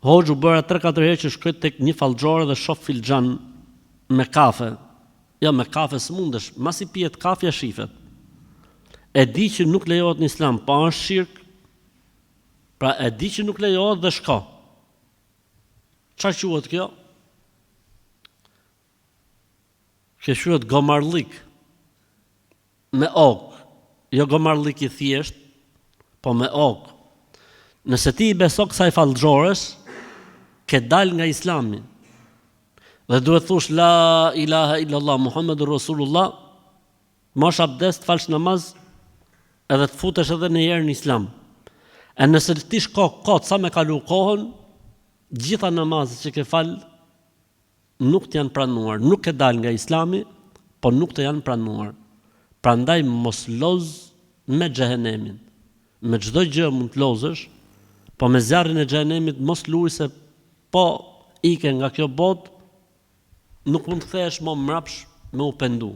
Hoxhu bëra 3-4 herë që shkoj tek një fallxhore dhe shoh filxhan me kafe. Jo, me kafe s'mundesh, mas I pijet kafja shifet. E di që nuk lejohet në Islam, pa është shirk. Pra e di që nuk lejohet dhe shko. Çfarë quhet kjo? Kjo quhet gomarlik. Me ok. Jo gomarlik I thjesht, po me ok. Nëse ti I beso kësaj fallxhores, ke dal nga Islami. Dhe duhet thush la ilaha illallah Muhammedur Rasulullah, mosh abdest, falsh namaz, edhe të futesh edhe në herë në Islam. E nëse ti shko kot sa me kalu kohën, gjitha namazet që ke fal nuk të janë pranuar, nuk ke dal nga Islami, po nuk të janë pranuar. Prandaj mos loz me xhehenemin. Me çdo gjë mund të lozësh, po me zjarrin e xhehenemit mos luaj se po ike nga kjo botë, nuk mund të kthehesh më mrapsh me u pendu.